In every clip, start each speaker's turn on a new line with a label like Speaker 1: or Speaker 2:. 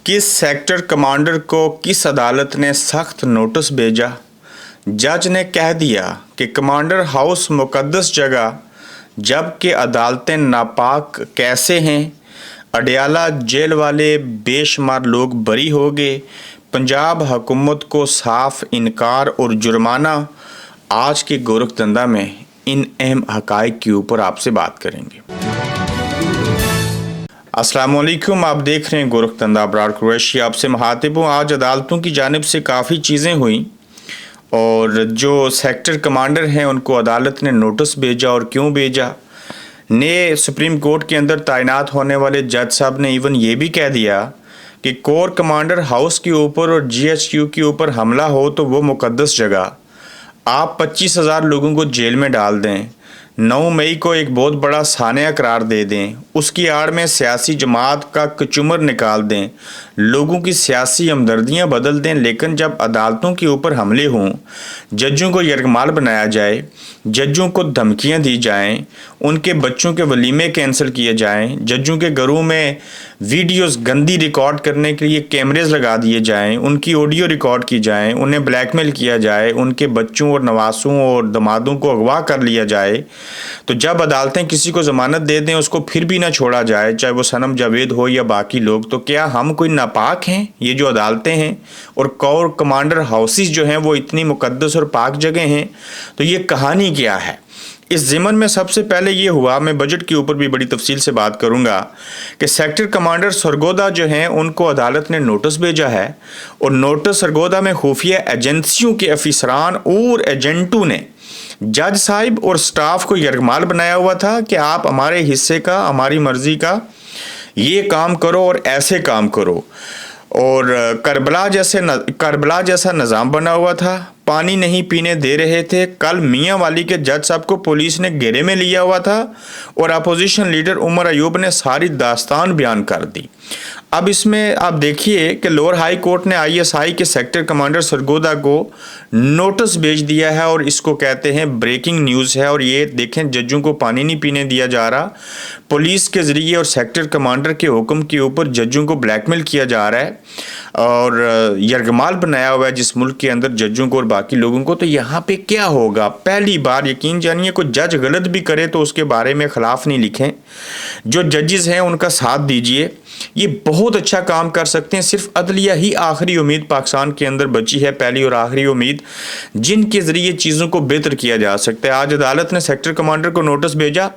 Speaker 1: किस sector commander को किस अदालत ने सख्त नोटिस भेजा? जज ने कह दिया कि कमांडर हाउस मुकद्दस जगह, जबकि अदालतें नापाक कैसे हैं? अडयाला जेल वाले बेशुमार लोग बरी हो गए। पंजाब हुकूमत को साफ इनकार और जुर्माना। आज के गोरखधंधा में इन अहम हक़ाइक़ के ऊपर आपसे बात करेंगे। अस्सलामुअलैकुम, आप देख रहे हैं गोरखधंधा अबरार कुरैशी। आपसे मुखातिब हूँ। आज अदालतों की जानिब से काफ़ी चीज़ें हुई और जो सेक्टर कमांडर हैं उनको अदालत ने नोटिस भेजा। और क्यों भेजा? नए सुप्रीम कोर्ट के अंदर तैनात होने वाले जज साहब ने इवन ये भी कह दिया कि कोर कमांडर हाउस के ऊपर और GHQ के ऊपर हमला हो तो वो मुकद्दस जगह, आप 25,000 लोगों को जेल में डाल दें, 9 मई को एक बहुत बड़ा सानिया करार दे दें, उसकी आड़ में सियासी जमात का कचूमर निकाल दें, लोगों की सियासी हमदर्दियाँ बदल दें। लेकिन जब अदालतों के ऊपर हमले हों, जजों को यरगमाल बनाया जाए, जजों को धमकियाँ दी जाएं, उनके बच्चों के वलीमे कैंसिल किए जाएं, जजों के घरों में वीडियोस गंदी रिकॉर्ड करने के लिए कैमरेज लगा दिए जाएं, उनकी ऑडियो रिकॉर्ड की जाएं, उन्हें ब्लैकमेल किया जाए, उनके बच्चों और नवासों और दमादों को अगवा कर लिया जाए, तो जब अदालतें किसी को ज़मानत दे दें, उसको फिर भी ना छोड़ा जाए, चाहे वो सनम जावेद हो या बाकी लोग, तो क्या हम कोई नापाक हैं? ये जो अदालतें हैं और कोर कमांडर हाउसेस जो हैं वो इतनी मुकद्दस और पाक जगह हैं, तो ये कहानी क्या है? इस ज़िमन में सबसे पहले ये हुआ, मैं बजट के ऊपर भी बड़ी तफसील से बात करूंगा, कि सेक्टर कमांडर सरगोदा जो हैं उनको अदालत ने नोटिस भेजा है। और नोटिस सरगोदा में खुफिया एजेंसियों के अफसरान और एजेंटों ने जज साहिब और स्टाफ को यरगमाल बनाया हुआ था कि आप हमारे हिस्से का, हमारी मर्जी का ये काम करो और ऐसे काम करो। और करबला जैसा निज़ाम बना हुआ था। पानी नहीं पीने दे रहे थे। कल मियाँ वाली के जज साहब को पुलिस ने घेरे में लिया हुआ था और अपोजिशन लीडर उमर अयूब ने सारी दास्तान बयान कर दी। अब इसमें आप देखिए कि लोअर हाई कोर्ट ने ISI के सेक्टर कमांडर सरगोदा को नोटिस भेज दिया है और इसको कहते हैं ब्रेकिंग न्यूज़ है। और ये देखें, जजों को पानी नहीं पीने दिया जा रहा, पुलिस के ज़रिए और सेक्टर कमांडर के हुक्म के ऊपर जजों को ब्लैकमेल किया जा रहा है और यरगमाल बनाया हुआ है जिस मुल्क के अंदर जजों को और बाकी लोगों को। तो यहाँ पे क्या होगा? पहली बार यकीन जानिए, कोई जज गलत भी करे तो उसके बारे में खिलाफ नहीं लिखें। जो जजेस हैं उनका साथ दीजिए, ये बहुत अच्छा काम कर सकते हैं। सिर्फ अदलिया ही आखिरी उम्मीद पाकिस्तान के अंदर बची है, पहली और आखिरी उम्मीद जिनके ज़रिए चीज़ों को बेहतर किया जा सकता है। आज अदालत ने सेक्टर कमांडर को नोटिस भेजा।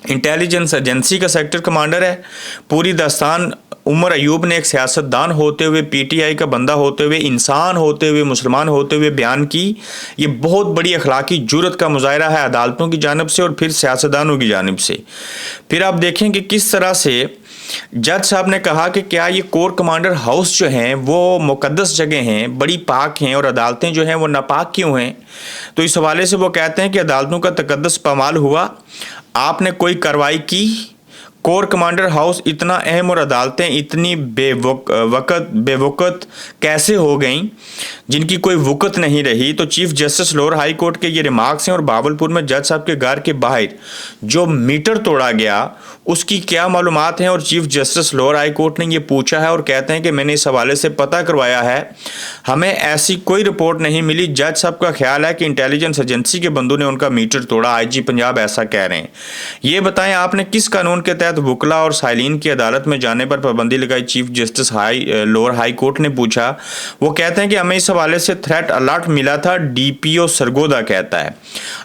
Speaker 1: इंटेलिजेंस एजेंसी का सेक्टर कमांडर है। पूरी दास्तान उमर अयूब ने एक सियासतदान होते हुए, PTI का बंदा होते हुए, इंसान होते हुए, मुसलमान होते हुए बयान की। ये बहुत बड़ी अखलाकी जुर्रत का मुजाहरा है अदालतों की जानिब से और फिर सियासतदानों की जानिब से। फिर आप देखें कि किस तरह से जज साहब ने कहा कि क्या ये कोर कमांडर हाउस जो हैं वो मुकद्दस जगह हैं, बड़ी पाक हैं, और अदालतें जो हैं वो नापाक क्यों हैं? तो इस हवाले से वो कहते हैं कि अदालतों का तकद्दुस पामाल हुआ, आपने कोई कार्रवाई की? कोर कमांडर हाउस इतना अहम और अदालतें इतनी बेवकत कैसे हो गईं जिनकी कोई वक़्त नहीं रही? तो chief justice lower high court के ये रिमार्क्स हैं। और बावलपुर में जज साहब के घर के बाहर जो मीटर तोड़ा गया उसकी क्या मालूमात हैं? और chief justice lower high court ने ये पूछा है और कहते हैं कि मैंने इस हवाले से पता करवाया है, हमें ऐसी कोई रिपोर्ट नहीं मिली। जज साहब का ख्याल है कि इंटेलिजेंस एजेंसी के बंदों ने उनका मीटर तोड़ा। IG पंजाब ऐसा कह रहे हैं। ये बताएं, आपने किस कानून के तहत वकला और साइलिन की अदालत में जाने पर पाबंदी लगाई? Chief justice lower high court ने पूछा। वो कहते हैं कि हमें इस हवाले से थ्रेट अलर्ट मिला था, DPO सरगोदा कहता है।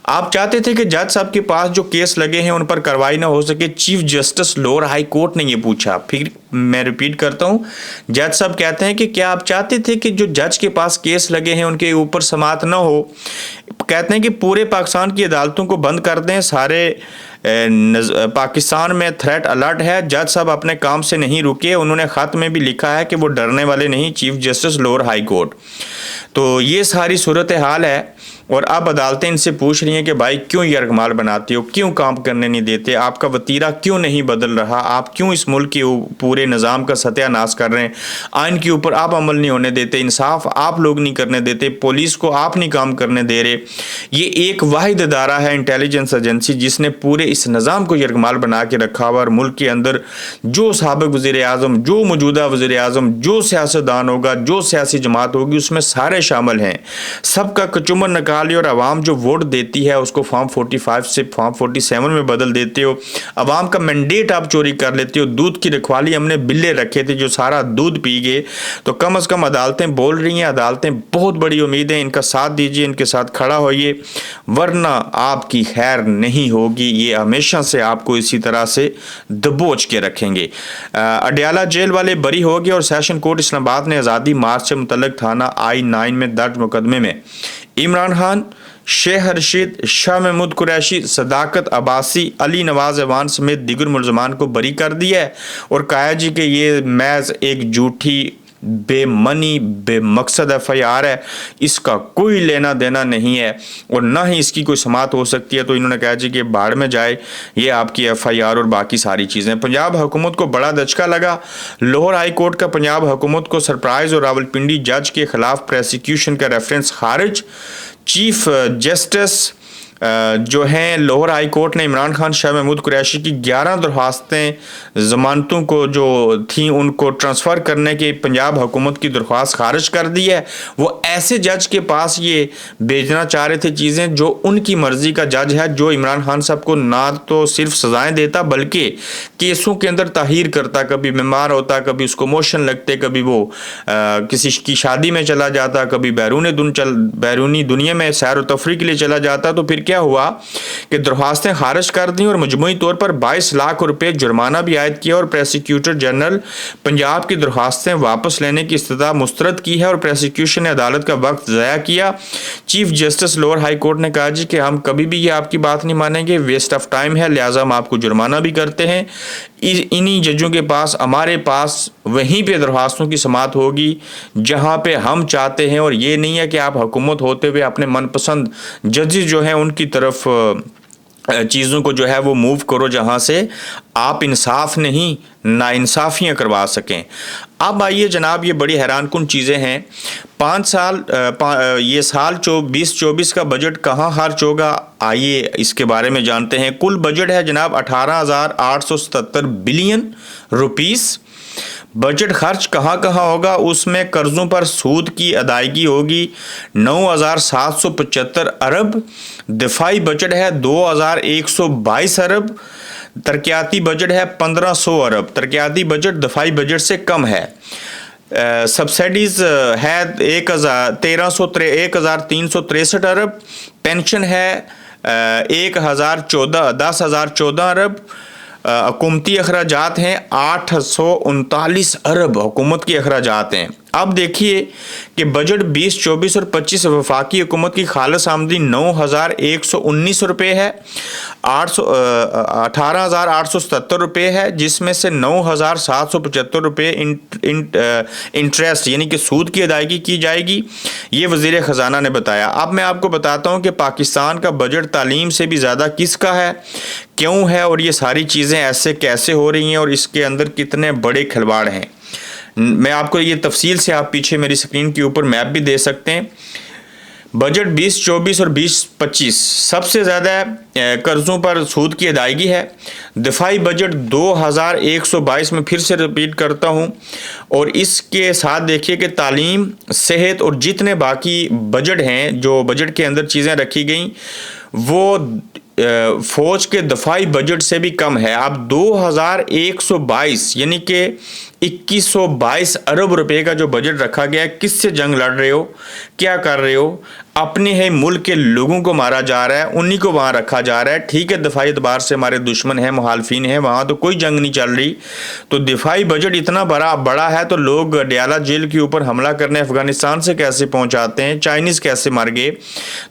Speaker 1: आप चाहते थे कि जज साहब के पास जो केस लगे हैं उन पर कार्रवाई ना हो सके, chief justice lower high court ने ये पूछा। फिर मैं रिपीट करता हूँ, जज साहब कहते हैं कि क्या आप चाहते थे कि जो जज के पास केस लगे हैं उनके ऊपर समाअत ना हो? कहते हैं कि पूरे पाकिस्तान की अदालतों को बंद कर दें, सारे पाकिस्तान में थ्रेट अलर्ट है। जज साहब अपने काम से नहीं रुके। उन्होंने ख़त में भी लिखा है कि वो डरने वाले नहीं, chief justice lower high court. तो ये सारी सूरत हाल है اور اب عدالتیں ان سے پوچھ رہی ہیں کہ بھائی کیوں یرغمال بناتے ہو, کیوں کام کرنے نہیں دیتے, آپ کا وتیرہ کیوں نہیں بدل رہا, آپ کیوں اس ملک کے پورے نظام کا ستیہ ناش کر رہے ہیں, آئین کے اوپر آپ عمل نہیں ہونے دیتے, انصاف آپ لوگ نہیں کرنے دیتے, پولیس کو آپ نہیں کام کرنے دے رہے. یہ ایک واحد ادارہ ہے انٹیلیجنس ایجنسی جس نے پورے اس نظام کو یرغمال بنا کے رکھا ہوا, اور ملک کے اندر جو سابق وزیر اعظم, جو موجودہ وزیر اعظم, جو سیاستدان ہوگا, جو سیاسی جماعت ہوگی, اس میں سارے شامل ہیں. سب کا کچمبر نکالی اور عوام جو ووٹ دیتی ہے اس کو فارم 45 سے فارم 47 میں بدل دیتے ہو. عوام کا مینڈیٹ آپ چوری کر لیتے ہو. دودھ کی رکھوالی ہم نے بلے رکھے تھے جو سارا دودھ پی گئے. تو کم از کم عدالتیں بول رہی ہیں, عدالتیں بہت بڑی امید ہیں, ان کا ساتھ دیجیے, ان کے ساتھ کھڑا ہوئیے, ورنہ آپ کی خیر نہیں ہوگی. یہ ہمیشہ سے آپ کو اسی طرح سے دبوچ کے رکھیں گے. اڈیالہ جیل والے بری ہو گئے اور سیشن کورٹ اسلام آباد نے آزادی مارچ سے متعلق تھانہ I-9 میں درج مقدمے میں عمران خان, شیخ رشید, شاہ محمود قریشی, صداقت عباسی, علی نواز ایوان سمیت دیگر ملزمان کو بری کر دیا ہے, اور کہا جی کہ یہ محض ایک جھوٹی بے منی بے مقصد FIR ہے, اس کا کوئی لینا دینا نہیں ہے اور نہ ہی اس کی کوئی سماعت ہو سکتی ہے. تو انہوں نے کہا جی کہ باڑ میں جائے یہ آپ کی FIR اور باقی ساری چیزیں. پنجاب حکومت کو بڑا دھچکا لگا. لاہور ہائی کورٹ کا پنجاب حکومت کو سرپرائز اور راولپنڈی جج کے خلاف پریسیکیوشن کا ریفرنس خارج. چیف جسٹس جو ہیں لاہور ہائی کورٹ نے عمران خان, شاہ محمود قریشی کی 11 درخواستیں ضمانتوں کو جو تھیں ان کو ٹرانسفر کرنے کی پنجاب حکومت کی درخواست خارج کر دی ہے. وہ ایسے جج کے پاس یہ بھیجنا چاہ رہے تھے چیزیں جو ان کی مرضی کا جج ہے, جو عمران خان صاحب کو نہ تو صرف سزائیں دیتا بلکہ کیسوں کے اندر تاخیر کرتا. کبھی بیمار ہوتا, کبھی اس کو موشن لگتے, کبھی وہ کسی کی شادی میں چلا جاتا, کبھی بیرونی دنیا میں سیر و تفریح کے لیے چلا جاتا. تو پھر کیا ہوا کہ درخواستیں خارج کر دیں اور مجموعی طور پر 22 لاکھ روپے جرمانہ بھی عائد کیا, اور پریسیکیوٹر جنرل پنجاب کی درخواستیں واپس لینے کی استدعا مسترد کی ہے, اور پریسیکیوشن نے عدالت کا وقت ضائع کیا. Chief justice Lahore high court نے کہا جی کہ ہم کبھی بھی یہ آپ کی بات نہیں مانیں گے, ویسٹ آف ٹائم ہے, لہٰذا ہم آپ کو جرمانہ بھی کرتے ہیں. انہی ججوں کے پاس, ہمارے پاس وہیں پہ درخواستوں کی سماعت ہوگی جہاں پہ ہم چاہتے ہیں, اور یہ نہیں ہے کہ آپ حکومت ہوتے ہوئے اپنے من پسند ججز جو ہیں ان کی طرف چیزوں کو جو ہے وہ موو کرو جہاں سے آپ انصاف نہیں نا انصافیاں کروا سکیں. اب آئیے جناب, یہ بڑی حیران کن چیزیں ہیں. 5 سال یہ سال 2024 کا بجٹ کہاں خرچ ہوگا, آئیے اس کے بارے میں جانتے ہیں. کل بجٹ ہے جناب 18,877 بلین روپیز. بجٹ خرچ کہاں کہاں ہوگا, اس میں قرضوں پر سود کی ادائیگی ہوگی 9,775 ارب. دفاعی بجٹ ہے 2,122 ارب. ترقیاتی بجٹ ہے 1,500 ارب. ترقیاتی بجٹ دفاعی بجٹ سے کم ہے. سبسڈیز ہے 1,363 ارب. پینشن ہے 10,014 ارب. حکومتی اخراجات ہیں 839 ارب حکومت کے اخراجات ہیں. اب دیکھیے کہ بجٹ 2024 اور 25 وفاقی حکومت کی خالص آمدنی 9,119 روپے ہے, 18,877 روپے ہے, جس میں سے 9,775 روپے انٹریسٹ یعنی کہ سود کی ادائیگی کی جائے گی. یہ وزیر خزانہ نے بتایا. اب میں آپ کو بتاتا ہوں کہ پاکستان کا بجٹ تعلیم سے بھی زیادہ کس کا ہے, کیوں ہے, اور یہ ساری چیزیں ایسے کیسے ہو رہی ہیں, اور اس کے اندر کتنے بڑے کھلواڑ ہیں. میں آپ کو یہ تفصیل سے, آپ پیچھے میری سکرین کے اوپر میپ بھی دے سکتے ہیں. بجٹ 2024 اور 2025 سب سے زیادہ قرضوں پر سود کی ادائیگی ہے. دفاعی بجٹ 2,122 میں پھر سے ریپیٹ کرتا ہوں, اور اس کے ساتھ دیکھیے کہ تعلیم, صحت اور جتنے باقی بجٹ ہیں جو بجٹ کے اندر چیزیں رکھی گئیں وہ فوج کے دفاعی بجٹ سے بھی کم ہے. اب 2,122 یعنی کہ 2,122 ارب روپے کا جو بجٹ رکھا گیا ہے, کس سے جنگ لڑ رہے ہو, کیا کر رہے ہو؟ اپنے ہی ملک کے لوگوں کو مارا جا رہا ہے, انہی کو وہاں رکھا جا رہا ہے. ٹھیک ہے دفاعی اعتبار سے ہمارے دشمن ہیں, مخالفین ہیں, وہاں تو کوئی جنگ نہیں چل رہی. تو دفاعی بجٹ اتنا بڑا ہے تو لوگ اڈیالہ جیل کے اوپر حملہ کرنے افغانستان سے کیسے پہنچاتے ہیں, چائنیز کیسے مر گئے؟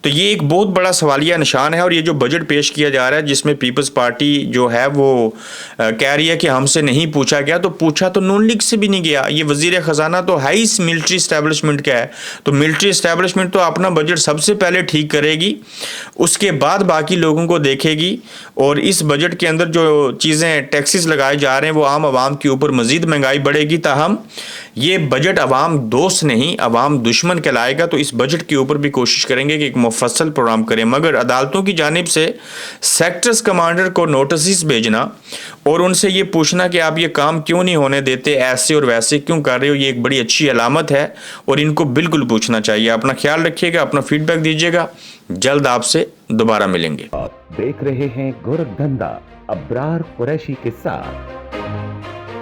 Speaker 1: تو یہ ایک بہت بڑا سوالیہ نشان ہے. اور یہ جو بجٹ پیش کیا جا رہا ہے جس میں پیپلز پارٹی جو ہے وہ کہہ رہی ہے کہ ہم سے نہیں پوچھا گیا, تو پوچھا تو नून लीग से भी नहीं गया। ये वजीर ख़जाना तो है इस मिलिट्री इस्टेब्लिशमेंट का है, तो मिलिट्री इस्टेब्लिशमेंट तो अपना बजट सबसे पहले ठीक करेगी, उसके बाद बाकी लोगों को देखेगी। और इस बजट के अंदर जो चीज़ें टैक्सेस लगाए जा रहे हैं वो आम आवाम के ऊपर मज़ीद महंगाई बढ़ेगी। ताहम ये बजट अवाम दोस्त नहीं अवाम दुश्मन कहलाएगा। तो इस बजट के ऊपर भी कोशिश करेंगे कि एक मुफस्सल प्रोग्राम करें, मगर अदालतों की जानिब से सेक्टर्स कमांडर को नोटिस भेजना और उनसे ये पूछना कि आप ये काम क्यों नहीं होने देते, ऐसे और वैसे क्यों कर रहे हो, ये एक बड़ी अच्छी अलामत है और इनको बिल्कुल पूछना चाहिए। अपना ख्याल रखिएगा, अपना फीडबैक दीजिएगा, जल्द आपसे दोबारा मिलेंगे।
Speaker 2: आप देख रहे हैं गोरखधंधा अब्रार कुरैशी के साथ।